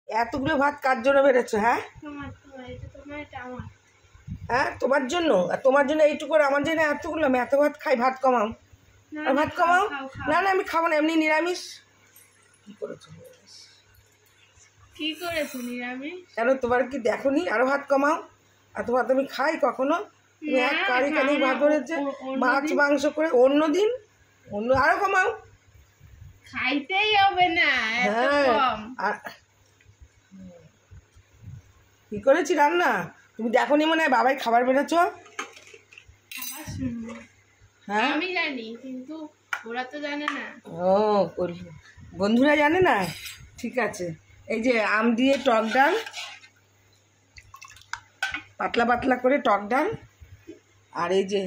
এতগুলো ভাত কার জন্য বেড়েছো? হ্যাঁ হ্যাঁ, তোমার জন্য। আর তোমার জন্য এইটুকু, আমার জন্য এতগুলো। আমি এত ভাত খাই, ভাত কমাও, ভাত কমাও। না না, আমি খাবো না, এমনি নিরামিষ। কি করেছো নিরামিষ? কেন, তোমার কি দেখো নি? আরো ভাত কমাও। এত ভাত আমি খাই কখনো? তুমি এক কারি কারি ভাত ধরেছে, মাছ মাংস করে। অন্য দিন অন্য, আরো কমাও। খাইতেই হবে না, এত কম। কি করেছি রান্না তুমি দেখো নি? মনে হয় বাবাই খাবার বেড়েছো। হ্যাঁ আমি জানি, কিন্তু ওরা তো জানে না। ও, বন্ধুরা জানে না? ঠিক আছে। এই যে আম দিয়ে টক ডাল, পাতলা পাতলা করে টক ডাল, আর এই যে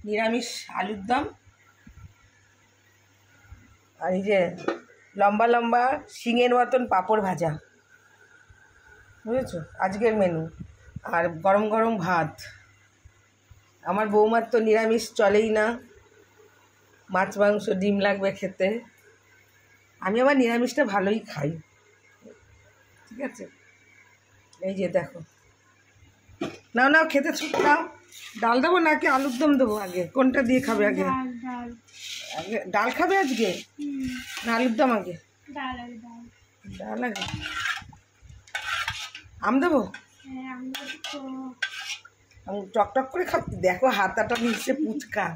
নিরামিষ আলুর দম, আর এই যে লম্বা লম্বা শিঙের মতন পাঁপড় ভাজা, বুঝেছো? আজকের মেনু। আর গরম গরম ভাত। আমার বৌমার তো নিরামিষ চলেই না, মাছ মাংস ডিম লাগবে খেতে। আমি আবার নিরামিষটা ভালোই খাই, ঠিক আছে? এই যে দেখো, নাও নাও খেতে নাও। ডাল দেবো নাকি আলুর দম দেবো? আগে কোনটা দিয়ে খাবে? আগে আগে ডাল খাবে আজকে, না আলুর দম? আগে ডাল আগে। আম দেবো? টকটক করে খাচ্ছি। দেখো হাতাটা নিচ্ছে পুচকা।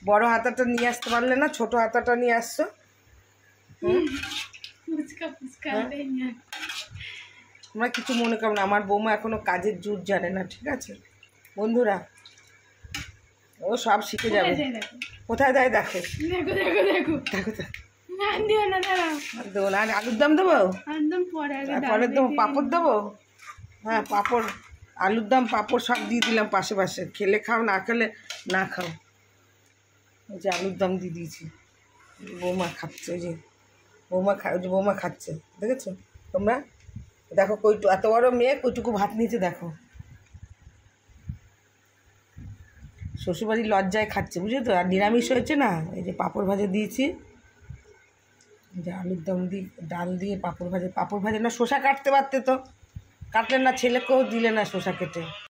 বড় হাতাটা নিয়ে আসতে পারলে না, ছোট হাতাটা নিয়ে আসছো। তোমরা কিছু মনে করো না, আমার বৌমা এখনো কাজের জুট জানে না, ঠিক আছে বন্ধুরা? ও সব শিখে যাবে। কোথায় দেয় দেখো, দেখো দেখো দেখো দেবো না। আলুর দম দেবো, পরে দেবো। পাঁপড় দেবো, হ্যাঁ পাঁপড়, আলুর দম পাঁপড় সব দিয়ে দিলাম পাশে পাশে। খেলে খাও, না খেলে না খাও। ওই যে আলুর দম দিয়ে দিয়েছি, বৌমা খাচ্ছে। ওই যে বৌমা খাচ্ছে, দেখেছো তোমরা? দেখো কইটু, এত বড় মেয়ে কইটুকু ভাত নিয়েছে দেখো। শ্বশুরবাড়ির লজ্জায় খাচ্ছে, বুঝলে তো? আর নিরামিষ হয়েছে না, এই যে পাঁপড় ভাজা দিয়েছি, যে আলুর দম দিয়ে ডাল দিয়ে পাঁপড় ভাজা। পাঁপড় ভাজা না, শসা কাটতে পারতে তো, কাটলেন না, ছেলেকেও দিলে না শসা কেটে।